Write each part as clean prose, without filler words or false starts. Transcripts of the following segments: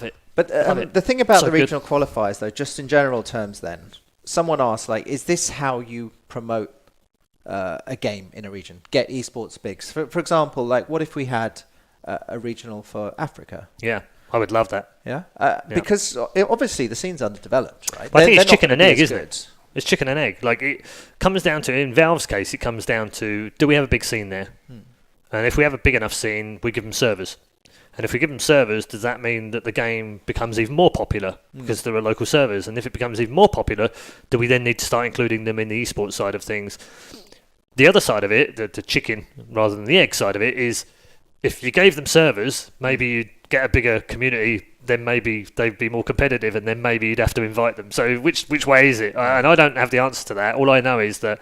it. But the thing about the regional qualifiers, though, just in general terms, then someone asked, like, is this how you promote a game in a region? Get esports big. For example, like, what if we had a regional for Africa? Yeah, I would love that. Yeah, because obviously the scene's underdeveloped, right? But I think it's chicken and egg, isn't it? It's chicken and egg. Like, it comes down to, in Valve's case, it comes down to, do we have a big scene there? And if we have a big enough scene, we give them servers. And if we give them servers, does that mean that the game becomes even more popular because there are local servers? And if it becomes even more popular, do we then need to start including them in the esports side of things? The other side of it, the chicken rather than the egg side of it, is if you gave them servers, maybe you'd get a bigger community, then maybe they'd be more competitive, and then maybe you'd have to invite them. So which way is it? And I don't have the answer to that. All I know is that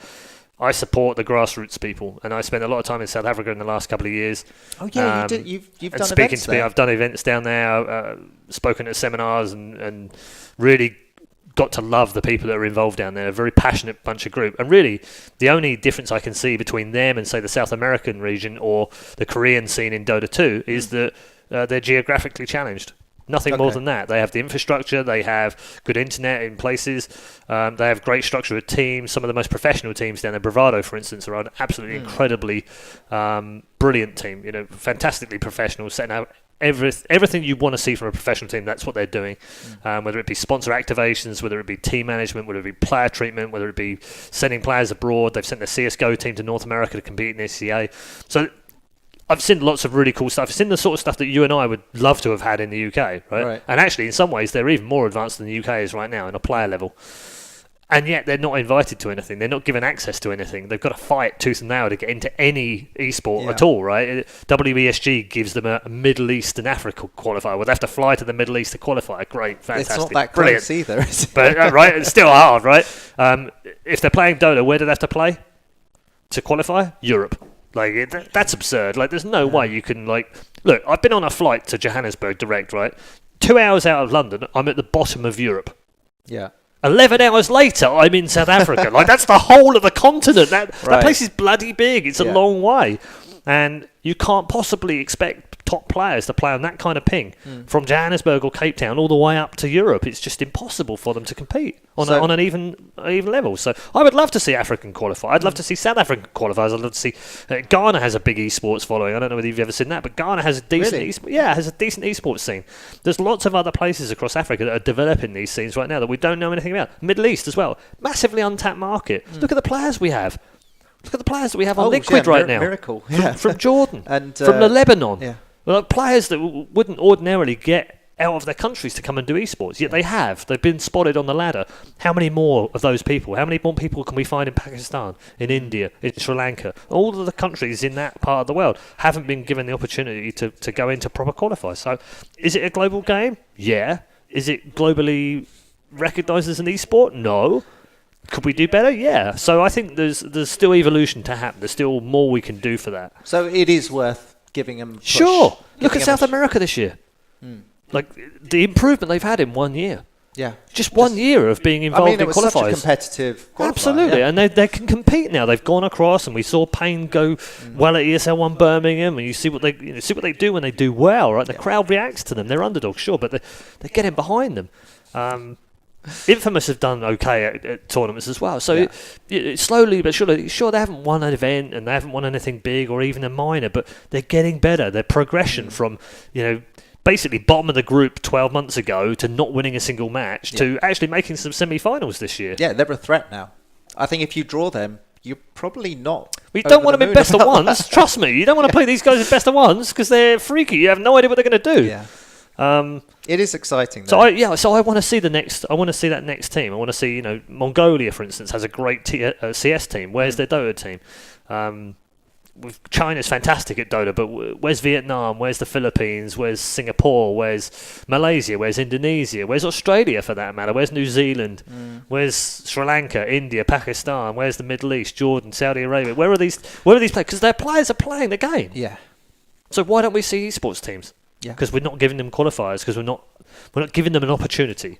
I support the grassroots people, and I spent a lot of time in South Africa in the last couple of years. Oh yeah, you've done events there. I've done events down there, spoken at seminars, and really got to love the people that are involved down there. A very passionate bunch of group, and really the only difference I can see between them and say the South American region or the Korean scene in Dota 2 is that they're geographically challenged. Nothing more than that. They have the infrastructure, they have good internet in places, they have great structure of teams. Some of the most professional teams down there, Bravado for instance, are an absolutely incredibly brilliant team, fantastically professional, setting out everything you want to see from a professional team. That's what they're doing, whether it be sponsor activations, whether it be team management, whether it be player treatment, whether it be sending players abroad. They've sent their CSGO team to North America to compete in the SCA. So I've seen lots of really cool stuff. I've seen the sort of stuff that you and I would love to have had in the UK, right? And actually, in some ways, they're even more advanced than the UK is right now in a player level. And yet, they're not invited to anything. They're not given access to anything. They've got to fight tooth and nail to get into any esport at all, right? WESG gives them a Middle East and Africa qualifier. Well, they have to fly to the Middle East to qualify. Great, fantastic, it's not that brilliant. close either, is it? But, right, it's still hard, right? If they're playing Dota, where do they have to play to qualify? Europe. Like, that's absurd. Like, there's no way you can, like... Look, I've been on a flight to Johannesburg direct, right? 2 hours out of London, I'm at the bottom of Europe. Yeah. 11 hours later, I'm in South Africa. Like, that's the whole of the continent. That place is bloody big. It's a long way. And you can't possibly expect top players to play on that kind of ping from Johannesburg or Cape Town all the way up to Europe. It's just impossible for them to compete on an even level. So I would love to see African qualify. I'd love to see South African qualifiers. I'd love to see Ghana has a big esports following. I don't know whether you've ever seen that, but Ghana has a decent has a decent esports scene. There's lots of other places across Africa that are developing these scenes right now that we don't know anything about. Middle East as well, massively untapped market. Look at the players we have. Look at the players that we have on Liquid right now. Miracle. From Jordan, and from the Lebanon. Yeah. Well, players that wouldn't ordinarily get out of their countries to come and do esports, yet they have. They've been spotted on the ladder. How many more of those people? How many more people can we find in Pakistan, in India, in Sri Lanka? All of the countries in that part of the world haven't been given the opportunity to go into proper qualifiers. So, is it a global game? Yeah. Is it globally recognised as an esport? No. Could we do better? Yeah. So I think there's still evolution to happen. There's still more we can do for that. So it is worth giving them push. Sure. Look at South America this year. Like, the improvement they've had in 1 year. Yeah. Just 1 year of being involved in qualifiers. It was such a competitive qualifier. Absolutely. Yeah. And they can compete now. They've gone across, and we saw Payne go well at ESL1 Birmingham, and you see what they do when they do well, right? The crowd reacts to them. They're underdogs, sure, but they're getting behind them. Infamous have done okay at tournaments as well. So it slowly but surely, sure, they haven't won an event and they haven't won anything big or even a minor, but they're getting better. Their progression from, basically bottom of the group 12 months ago to not winning a single match to actually making some semi-finals this year. Yeah, they're a threat now. I think if you draw them, you're probably not. We don't want them in best of ones. Trust me, you don't want to play these guys in best of ones because they're freaky. You have no idea what they're going to do. Yeah. It is exciting, though. So I want to see the next. I want to see that next team. I want to see, Mongolia, for instance, has a great CS team. Where's their Dota team? China's fantastic at Dota, but where's Vietnam? Where's the Philippines? Where's Singapore? Where's Malaysia? Where's Indonesia? Where's Australia, for that matter? Where's New Zealand? Where's Sri Lanka, India, Pakistan? Where's the Middle East, Jordan, Saudi Arabia? Where are these players? Because their players are playing the game. Yeah. So why don't we see esports teams? Yeah. Because we're not giving them qualifiers, because we're not giving them an opportunity.